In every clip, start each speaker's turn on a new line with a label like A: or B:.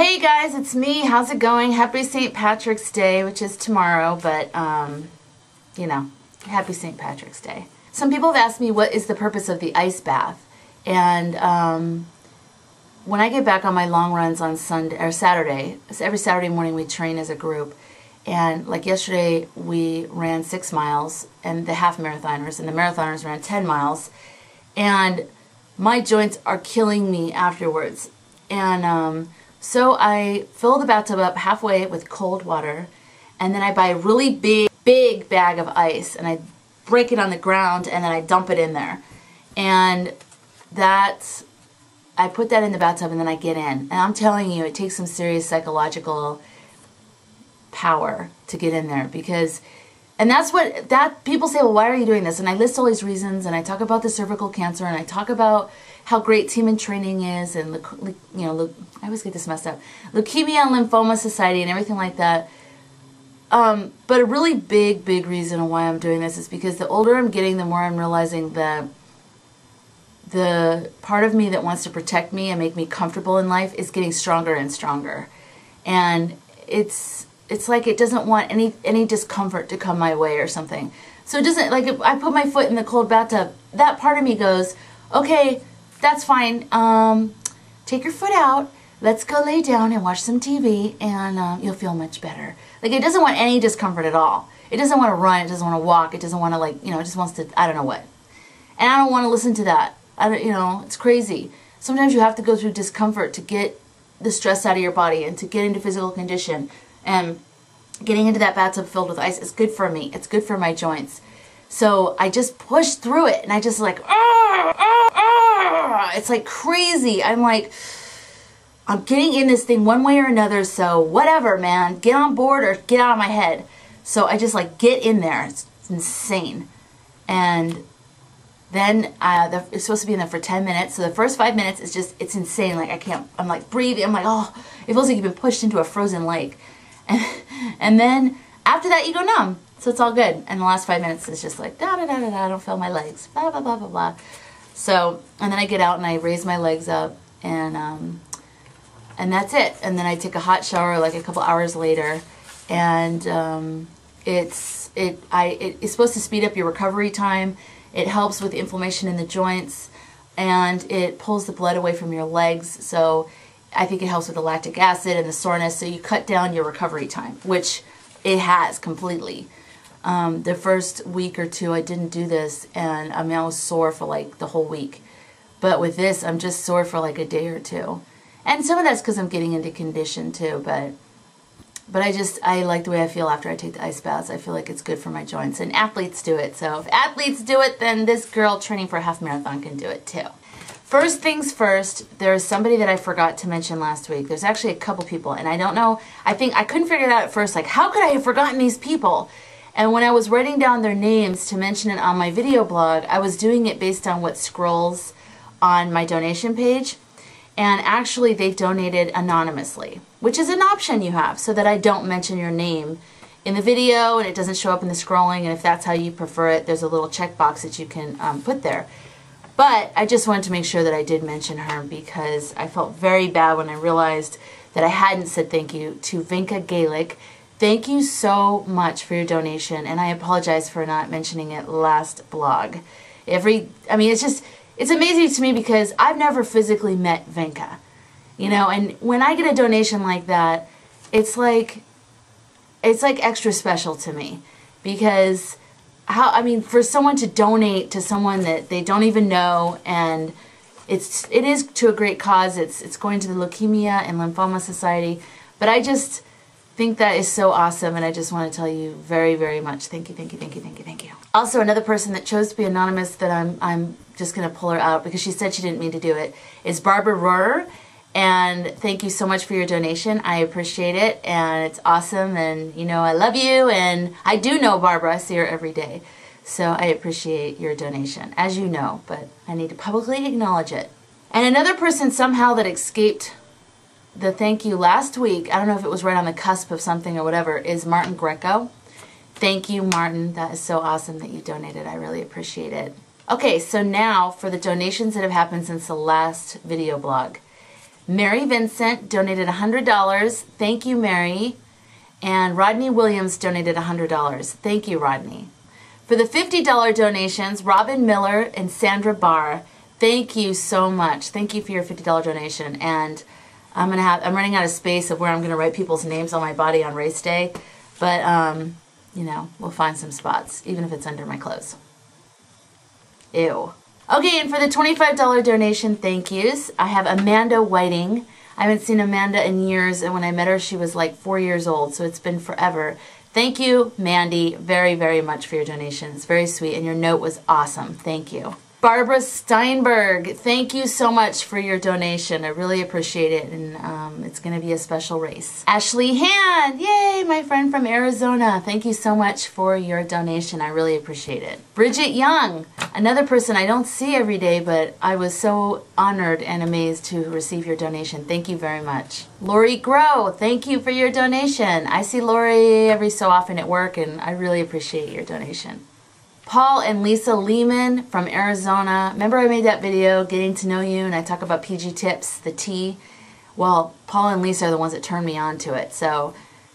A: Hey guys, it's me. How's it going? Happy St. Patrick's Day, which is tomorrow, but, you know, happy St. Patrick's Day. Some people have asked me what is the purpose of the ice bath, and when I get back on my long runs on Sunday or Saturday, so every Saturday morning we train as a group, and like yesterday we ran 6 miles, and the half marathoners and the marathoners ran 10 miles, and my joints are killing me afterwards. And so I fill the bathtub up halfway with cold water, and then I buy a really big bag of ice, and I break it on the ground, and then I dump it in there. And I put that in the bathtub, and then I get in. And I'm telling you, it takes some serious psychological power to get in there, because, and that's what, people say, well, why are you doing this? And I list all these reasons, and I talk about the cervical cancer, and I talk about how great team and training is, and I always get this messed up, Leukemia and Lymphoma Society and everything like that. But a really big reason why I'm doing this is because the older I'm getting, the more I'm realizing that the part of me that wants to protect me and make me comfortable in life is getting stronger and stronger. And it's like it doesn't want any discomfort to come my way or something. So it doesn't, like, if I put my foot in the cold bathtub, that part of me goes, okay, that's fine. Take your foot out. Let's go lay down and watch some TV, and you'll feel much better. Like, it doesn't want any discomfort at all. It doesn't want to run. It doesn't want to walk. It doesn't want to, like, it just wants to, I don't know what. And I don't want to listen to that. It's crazy. Sometimes you have to go through discomfort to get the stress out of your body and to get into physical condition. And getting into that bathtub filled with ice is good for me. It's good for my joints. So I just push through it, and I just like, it's like crazy. I'm like, I'm getting in this thing one way or another, so whatever, man. Get on board or get out of my head. So I just like get in there. It's insane. And then it's supposed to be in there for 10 minutes. So the first 5 minutes is just, it's insane. Like I can't, I'm like breathing. I'm like, oh, it feels like you've been pushed into a frozen lake. And then after that you go numb. So it's all good. And the last 5 minutes is just like, da da da da da, I don't feel my legs, blah, blah, blah, blah, blah. So, and then I get out and I raise my legs up, and that's it. And then I take a hot shower like a couple hours later, and it's supposed to speed up your recovery time. It helps with inflammation in the joints, and it pulls the blood away from your legs. So I think it helps with the lactic acid and the soreness. So you cut down your recovery time, which it has completely. The first week or two I didn't do this, and I mean I was sore for like the whole week. But with this, I'm just sore for like a day or two. And some of that's because I'm getting into condition too, but I like the way I feel after I take the ice baths. I feel like it's good for my joints, and athletes do it. So if athletes do it, then this girl training for a half marathon can do it too. First things first, there's somebody that I forgot to mention last week. There's actually a couple people, and I don't know, I couldn't figure it out at first, like how could I have forgotten these people? And when I was writing down their names to mention it on my video blog, I was doing it based on what scrolls on my donation page. And actually they donated anonymously, which is an option you have, so that I don't mention your name in the video and it doesn't show up in the scrolling. And if that's how you prefer it, there's a little checkbox that you can put there. But I just wanted to make sure that I did mention her, because I felt very bad when I realized that I hadn't said thank you to Vinka Gaelic. Thank you so much for your donation, and I apologize for not mentioning it last blog. It's amazing to me because I've never physically met Vinka, and when I get a donation like that, it's like extra special to me, because for someone to donate to someone that they don't even know, and it is to a great cause. It's going to the Leukemia and Lymphoma Society, but I just think that is so awesome, and I just want to tell you very much thank you, thank you, thank you, thank you, thank you. Also, another person that chose to be anonymous that I'm just going to pull her out because she said she didn't mean to do it is Barbara Rohrer, and thank you so much for your donation. I appreciate it, and it's awesome, and I love you, and I do know Barbara. I see her every day, so I appreciate your donation, as you know, but I need to publicly acknowledge it. And another person somehow that escaped the thank you last week, I don't know if it was right on the cusp of something or whatever, is Martin Greco. Thank you, Martin. That is so awesome that you donated. I really appreciate it. Okay, so now for the donations that have happened since the last video blog. Mary Vincent donated $100. Thank you, Mary. And Rodney Williams donated $100. Thank you, Rodney. For the $50 donations, Robin Miller and Sandra Barr, thank you so much. Thank you for your $50 donation. And I'm running out of space of where I'm going to write people's names on my body on race day. But, you know, we'll find some spots, even if it's under my clothes. Ew. Okay, and for the $25 donation thank yous, I have Amanda Whiting. I haven't seen Amanda in years, and when I met her, she was like 4 years old, so it's been forever. Thank you, Mandy, very, very much for your donation. It's very sweet, and your note was awesome. Thank you. Barbara Steinberg, thank you so much for your donation. I really appreciate it, and it's going to be a special race. Ashley Hand, yay, my friend from Arizona. Thank you so much for your donation. I really appreciate it. Bridget Young, another person I don't see every day, but I was so honored and amazed to receive your donation. Thank you very much. Lori Grow, thank you for your donation. I see Lori every so often at work, and I really appreciate your donation. Paul and Lisa Lehman from Arizona. Remember I made that video, Getting to Know You, and I talk about PG Tips, the tea? Well, Paul and Lisa are the ones that turned me on to it. So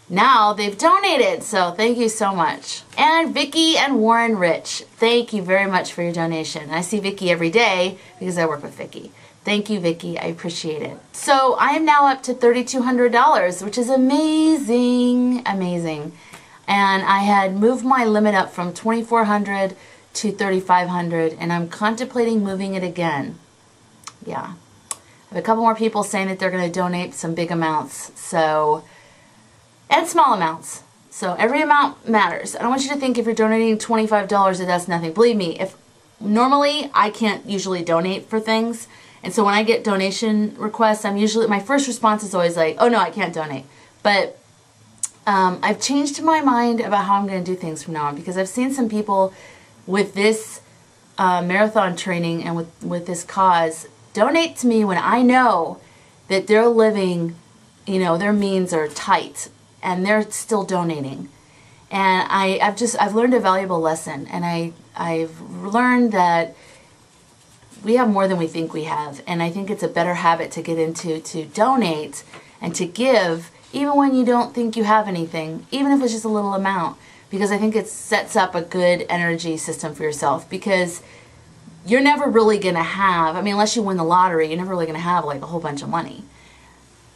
A: now they've donated, so thank you so much. And Vicki and Warren Rich, thank you very much for your donation. I see Vicki every day because I work with Vicki. Thank you, Vicki. I appreciate it. So I am now up to $3,200, which is amazing, amazing. And I had moved my limit up from $2,400 to $3,500, and I'm contemplating moving it again. Yeah. I have a couple more people saying that they're going to donate some big amounts, so, and small amounts. So every amount matters. I don't want you to think if you're donating $25 that that's nothing. Believe me, if normally I can't usually donate for things, and so when I get donation requests, my first response is always like, oh no, I can't donate. But I've changed my mind about how I'm going to do things from now on, because I've seen some people with this marathon training and with this cause donate to me when I know that they're living, you know, their means are tight and they're still donating. And I've learned a valuable lesson, and I've learned that we have more than we think we have, and I think it's a better habit to get into, to donate and to give even when you don't think you have anything, even if it's just a little amount, because I think it sets up a good energy system for yourself, because you're never really going to have, I mean, unless you win the lottery, you're never really going to have like a whole bunch of money.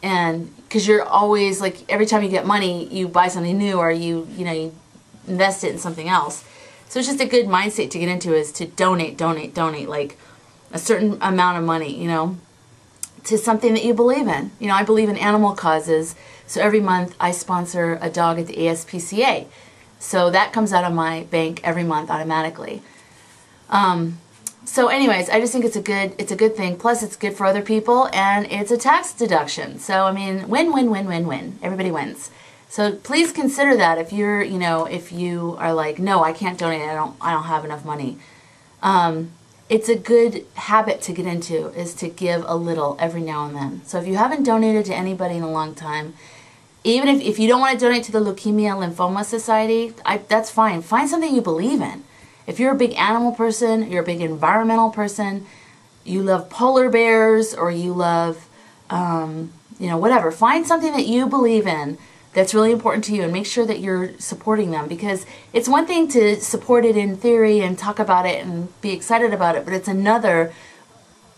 A: And because you're always like, every time you get money, you buy something new, or you invest it in something else. So it's just a good mindset to get into, is to donate, like a certain amount of money, you know, to something that you believe in. You know, I believe in animal causes, so every month I sponsor a dog at the ASPCA. So that comes out of my bank every month automatically. So anyways, I just think it's a good thing. Plus it's good for other people, and it's a tax deduction. So I mean, win, win, win, win, win. Everybody wins. So please consider that if you're, you know, if you are like, no, I can't donate, I don't have enough money. It's a good habit to get into, is to give a little every now and then. So if you haven't donated to anybody in a long time, even if you don't want to donate to the Leukemia Lymphoma Society, that's fine. Find something you believe in. If you're a big animal person, you're a big environmental person, you love polar bears, or you love, you know, whatever. Find something that you believe in that's really important to you, and make sure that you're supporting them, because it's one thing to support it in theory and talk about it and be excited about it, but it's another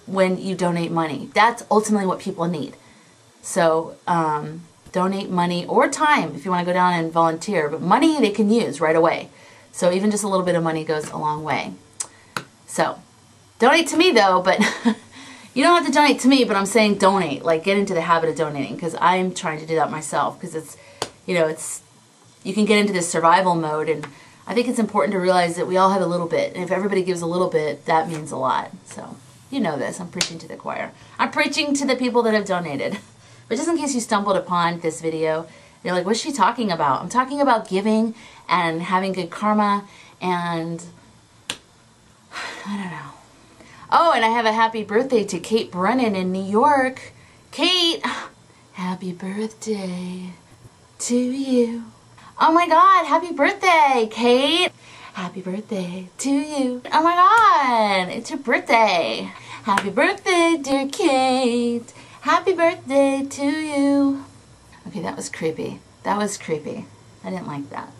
A: when you donate money. That's ultimately what people need. So donate money or time if you want to go down and volunteer, but money they can use right away. So even just a little bit of money goes a long way. So donate to me though, but you don't have to donate to me, but I'm saying donate, like get into the habit of donating, because I'm trying to do that myself, because it's, you know, you can get into this survival mode, and I think it's important to realize that we all have a little bit, and if everybody gives a little bit, that means a lot. So you know this, I'm preaching to the choir. I'm preaching to the people that have donated. But just in case you stumbled upon this video, you're like, what's she talking about? I'm talking about giving and having good karma, and I don't know. Oh, and I have a happy birthday to Kate Brennan in New York. Kate, happy birthday to you. Oh my God, happy birthday, Kate. Happy birthday to you. Oh my God, it's your birthday. Happy birthday, dear Kate. Happy birthday to you. Okay, that was creepy. That was creepy. I didn't like that.